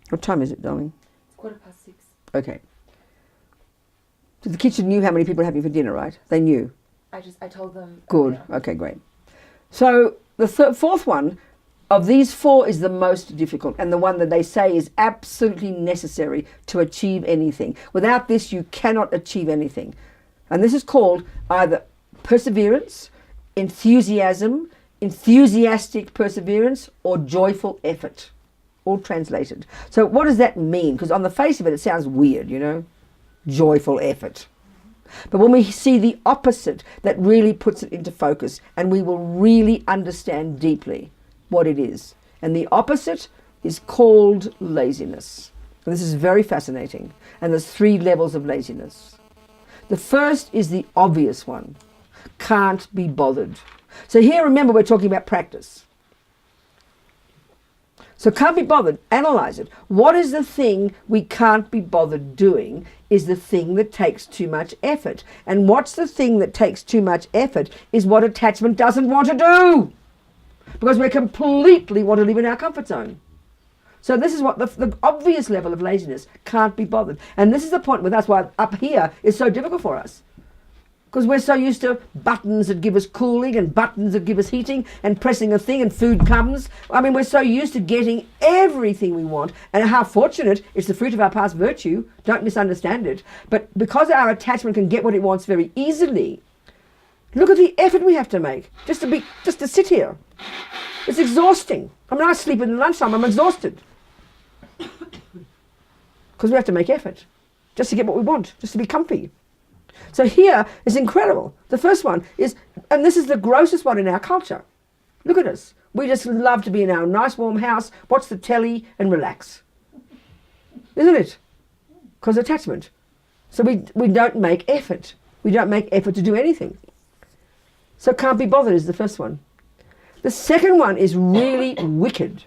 What time is it, darling? 6:15. Okay. So the kitchen knew how many people are having for dinner, right? They knew. I told them. Good. Okay, great. So the fourth one of these four is the most difficult, and the one that they say is absolutely necessary to achieve anything. Without this, you cannot achieve anything. And this is called either perseverance, enthusiasm, enthusiastic perseverance, or joyful effort. All translated. So what does that mean? Because on the face of it, it sounds weird, you know, joyful effort. But when we see the opposite, that really puts it into focus, and we will really understand deeply what it is. And the opposite is called laziness. And this is very fascinating. And there's 3 levels of laziness. The first is the obvious one. Can't be bothered. So here, remember, we're talking about practice. So can't be bothered, analyze it. What is the thing we can't be bothered doing is the thing that takes too much effort. And what's the thing that takes too much effort is what attachment doesn't want to do. Because we completely want to live in our comfort zone. So this is what the obvious level of laziness, can't be bothered. And this is the point with us why up here is so difficult for us. Because we're so used to buttons that give us cooling and buttons that give us heating and pressing a thing and food comes. I mean, we're so used to getting everything we want. And how fortunate, it's the fruit of our past virtue. Don't misunderstand it. But because our attachment can get what it wants very easily, look at the effort we have to make just to sit here. It's exhausting. I mean, I sleep in the lunchtime, I'm exhausted. Because we have to make effort just to get what we want, just to be comfy. So here is incredible. The first one is, and this is the grossest one in our culture. Look at us. We just love to be in our nice warm house, watch the telly and relax. Isn't it? Because attachment. So we don't make effort. We don't make effort to do anything. So can't be bothered is the first one. The second one is really wicked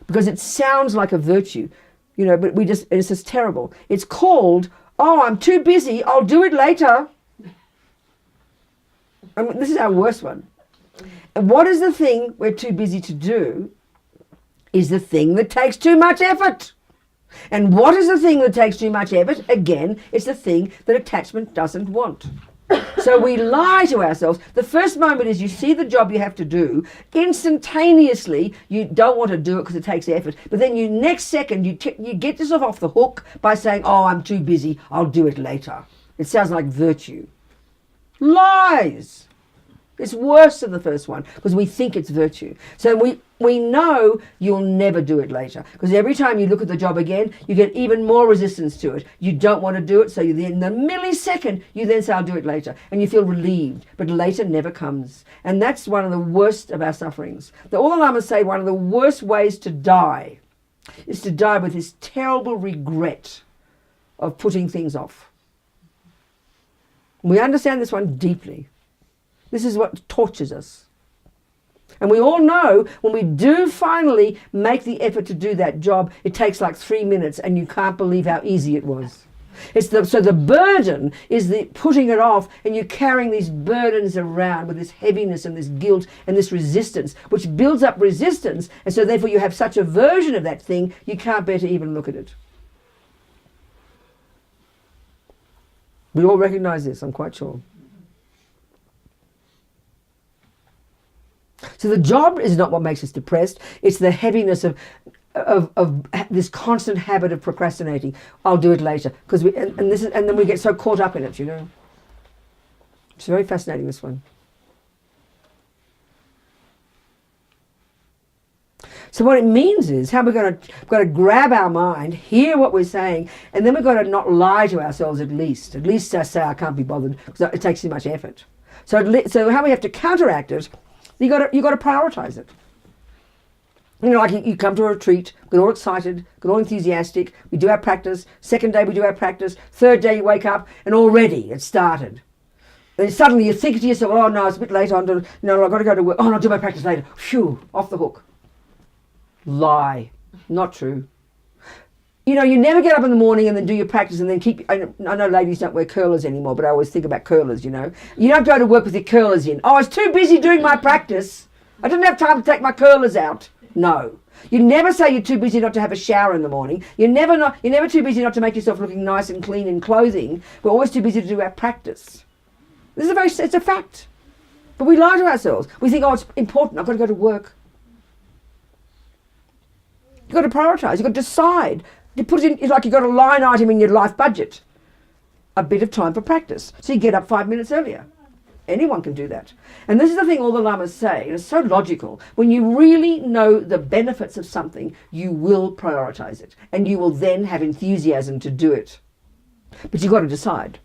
because it sounds like a virtue, you know, but it's just terrible. It's called, oh, I'm too busy, I'll do it later. I mean, this is our worst one. And what is the thing we're too busy to do is the thing that takes too much effort. And what is the thing that takes too much effort? Again, it's the thing that attachment doesn't want. So we lie to ourselves. The first moment is you see the job you have to do. Instantaneously, you don't want to do it because it takes effort. But then next second, you get yourself off the hook by saying, oh, I'm too busy, I'll do it later. It sounds like virtue. Lies. It's worse than the first one because we think it's virtue. So we know you'll never do it later because every time you look at the job again, you get even more resistance to it. You don't want to do it, so in the millisecond, you then say, I'll do it later. And you feel relieved, but later never comes. And that's one of the worst of our sufferings. All the Lamas say one of the worst ways to die is to die with this terrible regret of putting things off. We understand this one deeply. This is what tortures us. And we all know when we do finally make the effort to do that job, it takes like 3 minutes and you can't believe how easy it was. So the burden is the putting it off, and you're carrying these burdens around with this heaviness and this guilt and this resistance, which builds up resistance, and so therefore you have such a version of that thing, you can't bear to even look at it. We all recognize this, I'm quite sure. So the job is not what makes us depressed, it's the heaviness of this constant habit of procrastinating. I'll do it later, because and then we get so caught up in it, you know. It's very fascinating, this one. So what it means is how we've got to grab our mind, hear what we're saying, and then we've got to not lie to ourselves at least. At least say I can't be bothered because it takes too much effort. So how we have to counteract it, you got to prioritize it. You know, like you come to a retreat, get all excited, get all enthusiastic, we do our practice, second day we do our practice, third day you wake up and already it's started. Then suddenly you think to yourself, oh no, it's a bit late, I've got to go to work, oh no, I'll do my practice later. Phew, off the hook. Lie. Not true. You know, you never get up in the morning and then do your practice and then keep, I know ladies don't wear curlers anymore, but I always think about curlers, you know. You don't go to work with your curlers in. Oh, I was too busy doing my practice. I didn't have time to take my curlers out. No. You never say you're too busy not to have a shower in the morning. You're never too busy not to make yourself looking nice and clean in clothing. We're always too busy to do our practice. It's a fact. But we lie to ourselves. We think, oh, it's important. I've got to go to work. You've got to prioritise. You've got to decide. You put it in, it's like you've got a line item in your life budget. A bit of time for practice. So you get up 5 minutes earlier. Anyone can do that. And this is the thing all the lamas say, and it's so logical. When you really know the benefits of something, you will prioritise it. And you will then have enthusiasm to do it. But you've got to decide.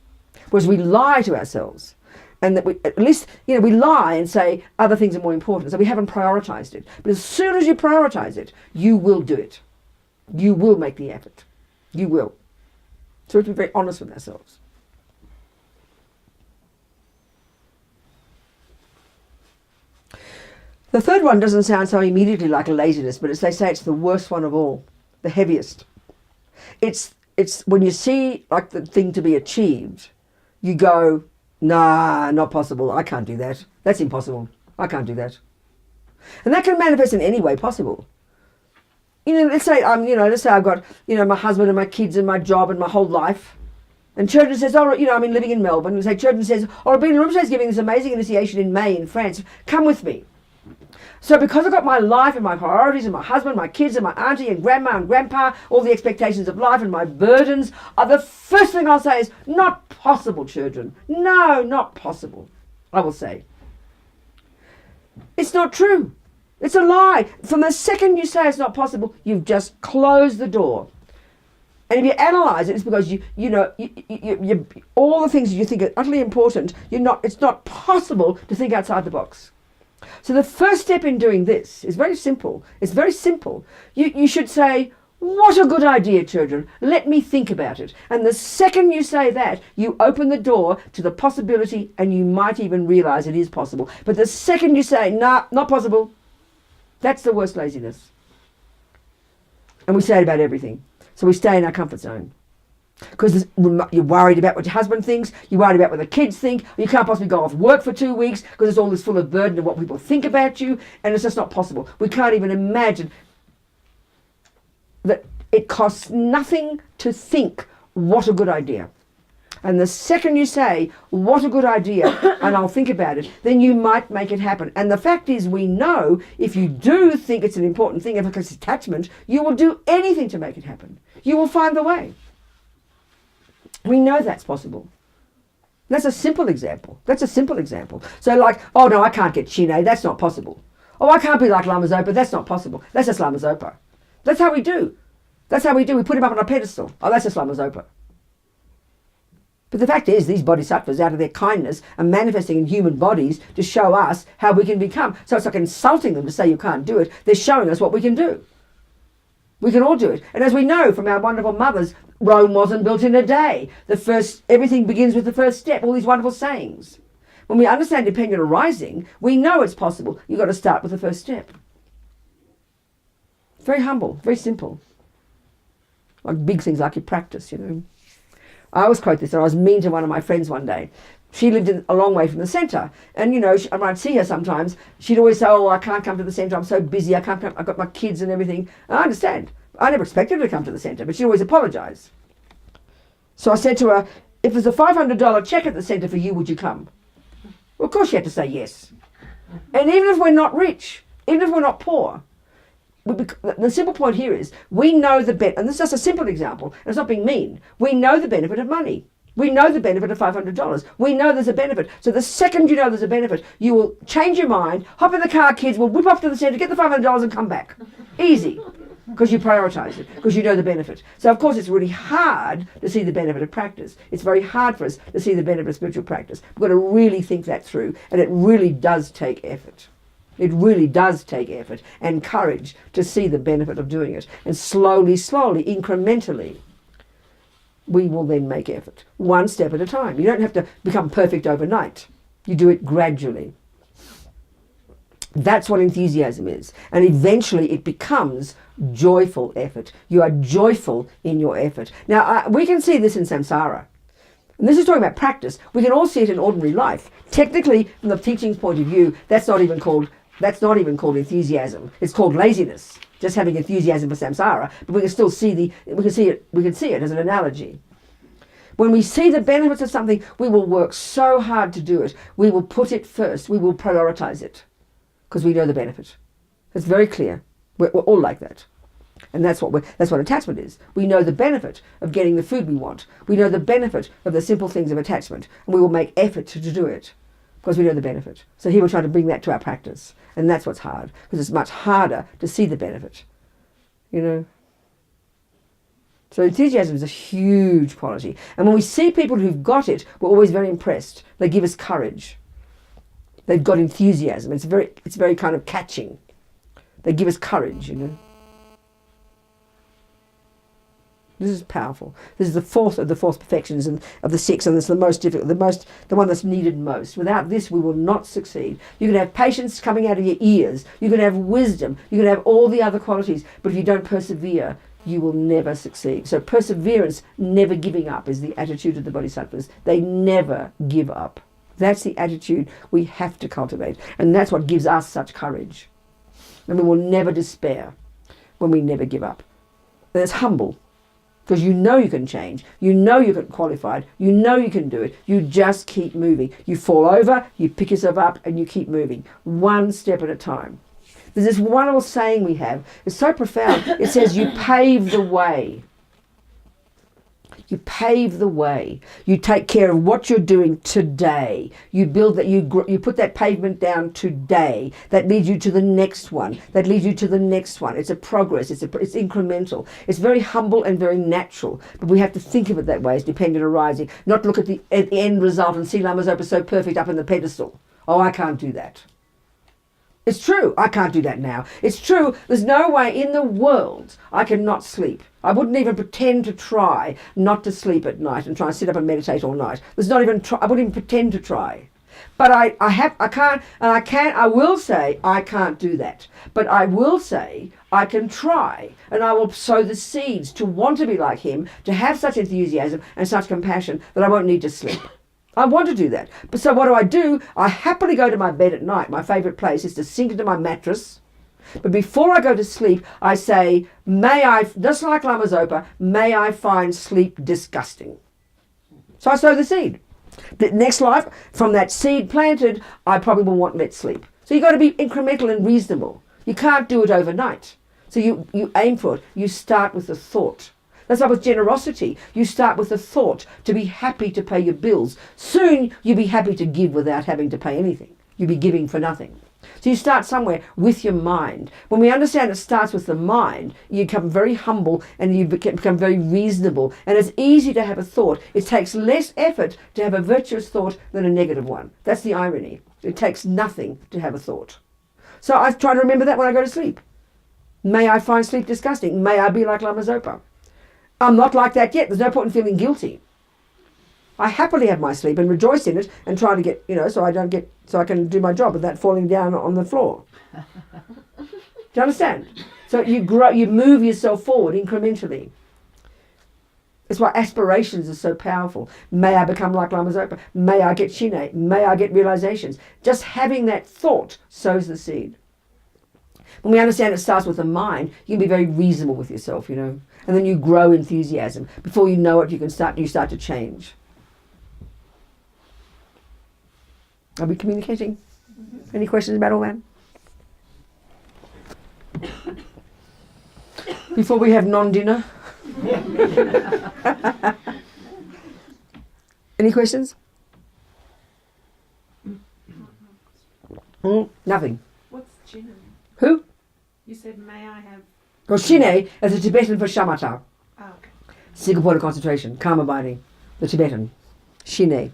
Whereas we lie to ourselves. And that we lie and say other things are more important. So we haven't prioritised it. But as soon as you prioritise it, you will do it. You will make the effort. You will. So we have to be very honest with ourselves. The third one doesn't sound so immediately like laziness, but they say it's the worst one of all, the heaviest. It's when you see like the thing to be achieved, you go, nah, not possible. I can't do that. That's impossible. I can't do that. And that can manifest in any way possible. You know, let's say I've got, my husband and my kids and my job and my whole life. And Churton says, I'm living in Melbourne. And say Churton says, Robina is giving this amazing initiation in May in France. Come with me. So because I've got my life and my priorities and my husband, my kids and my auntie and grandma and grandpa, all the expectations of life and my burdens, the first thing I'll say is, not possible, children. No, not possible, I will say. It's not true. It's a lie. From the second you say it's not possible, you've just closed the door. And if you analyse it, it's because you all the things you think are utterly important, it's not possible to think outside the box. So the first step in doing this is very simple. It's very simple. You should say, what a good idea, children. Let me think about it. And the second you say that, you open the door to the possibility, and you might even realise it is possible. But the second you say, nah, not possible, that's the worst laziness. And we say it about everything. So we stay in our comfort zone. Because you're worried about what your husband thinks, you're worried about what the kids think, you can't possibly go off work for 2 weeks because it's all this full of burden of what people think about you, and it's just not possible. We can't even imagine that it costs nothing to think, what a good idea. And the second you say, what a good idea, and I'll think about it, then you might make it happen. And the fact is, we know if you do think it's an important thing, if it's attachment, you will do anything to make it happen. You will find the way. We know that's possible. That's a simple example. So like, oh no, I can't get Chine, that's not possible. Oh, I can't be like Lama Zopa, that's not possible. That's just Lama Zopa. That's how we do. We put him up on a pedestal. Oh, that's just Lama Zopa. But the fact is, these bodhisattvas, out of their kindness, are manifesting in human bodies to show us how we can become. So it's like insulting them to say you can't do it. They're showing us what we can do. We can all do it. And as we know from our wonderful mothers, Rome wasn't built in a day. Everything begins with the first step, all these wonderful sayings. When we understand dependent arising, we know it's possible. You've got to start with the first step. Very humble, very simple. Like big things like your practice, you know. I always quote this, and I was mean to one of my friends one day. She lived a long way from the centre, and you know, when I'd see her sometimes, she'd always say, "Oh, I can't come to the centre, I'm so busy, I can't come, I've got my kids and everything." And I understand. I never expected her to come to the centre, but she'd always apologise. So I said to her, "If there's a $500 cheque at the centre for you, would you come?" Well, of course she had to say yes. And even if we're not rich, even if we're not poor, the simple point here is we know the benefit, and this is just a simple example, and it's not being mean. We know the benefit of money. We know the benefit of $500. We know there's a benefit. So the second you know there's a benefit, you will change your mind, hop in the car, kids, we'll whip off to the centre, get the $500 and come back. Easy. Because you prioritise it, because you know the benefit. So of course it's really hard to see the benefit of practice. It's very hard for us to see the benefit of spiritual practice. We've got to really think that through, and it really does take effort. It really does take effort and courage to see the benefit of doing it. And slowly, incrementally, we will then make effort. One step at a time. You don't have to become perfect overnight. You do it gradually. That's what enthusiasm is. And eventually it becomes joyful effort. You are joyful in your effort. Now, we can see this in samsara. And this is talking about practice. We can all see it in ordinary life. Technically, from the teaching's point of view, that's not even called enthusiasm. It's called laziness. Just having enthusiasm for samsara. But we can still see we can see it as an analogy. When we see the benefits of something, we will work so hard to do it. We will put it first. We will prioritize it. Because we know the benefit. It's very clear. We're all like that. And that's what attachment is. We know the benefit of getting the food we want. We know the benefit of the simple things of attachment. And we will make effort to do it. Because we know the benefit. So here we're trying to bring that to our practice. And that's what's hard. Because it's much harder to see the benefit. You know. So enthusiasm is a huge quality. And when we see people who've got it, we're always very impressed. They give us courage. They've got enthusiasm. It's very kind of catching. They give us courage, you know. This is powerful. This is the fourth of the fourth perfections and of the six, and it's the most difficult, the one that's needed most. Without this, we will not succeed. You can have patience coming out of your ears. You can have wisdom. You can have all the other qualities. But if you don't persevere, you will never succeed. So perseverance, never giving up, is the attitude of the Bodhisattvas. They never give up. That's the attitude we have to cultivate. And that's what gives us such courage. And we will never despair when we never give up. And it's humble. Because you know you can change. You know you can qualify. You know you can do it. You just keep moving. You fall over, you pick yourself up, and you keep moving. One step at a time. There's this wonderful saying we have. It's so profound. It says, you pave the way. You pave the way. You take care of what you're doing today. You build that. You put that pavement down today. That leads you to the next one. That leads you to the next one. It's a progress. It's incremental. It's very humble and very natural. But we have to think of it that way, as dependent arising. Not look at the end result and see Lama Zopa so perfect up in the pedestal. Oh, I can't do that. It's true, I can't do that now. It's true, there's no way in the world I can not sleep. I wouldn't even pretend to try not to sleep at night and try and sit up and meditate all night. I wouldn't even pretend to try. But I will say I can't do that. But I will say I can try, and I will sow the seeds to want to be like him, to have such enthusiasm and such compassion that I won't need to sleep. I want to do that. But so what do? I happily go to my bed at night. My favourite place is to sink into my mattress. But before I go to sleep, I say, just like Lama Zopa, may I find sleep disgusting. So I sow the seed. The next life, from that seed planted, I probably will want let sleep. So you've got to be incremental and reasonable. You can't do it overnight. So you aim for it. You start with a thought. That's why with generosity, you start with a thought to be happy to pay your bills. Soon you'll be happy to give without having to pay anything. You'll be giving for nothing. So you start somewhere with your mind. When we understand it starts with the mind, you become very humble and you become very reasonable. And it's easy to have a thought. It takes less effort to have a virtuous thought than a negative one. That's the irony. It takes nothing to have a thought. So I try to remember that when I go to sleep. May I find sleep disgusting. May I be like Lama Zopa. I'm not like that yet. There's no point in feeling guilty. I happily have my sleep and rejoice in it and try to get, so I can do my job without falling down on the floor. Do you understand? So you grow, you move yourself forward incrementally. That's why aspirations are so powerful. May I become like Lama Zopa. May I get Shine. May I get realizations. Just having that thought sows the seed. When we understand it starts with the mind, you can be very reasonable with yourself, and then you grow enthusiasm. Before you know it, you start to change. Are we communicating? Mm-hmm. Any questions about all that? Before we have non-dinner? Any questions? Nothing. What's Shine? Who? You said, may I have... Well, Shine is the Tibetan for shamatha. Oh, okay. Single point of concentration, calm abiding. The Tibetan. Shine.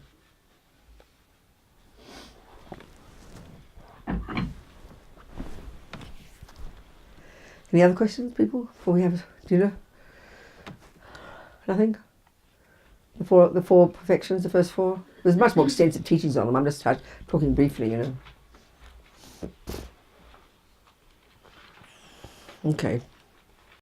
Any other questions, people, before we have dinner? Nothing? The four perfections, the first four? There's much more extensive teachings on them. I'm just talking briefly, Okay.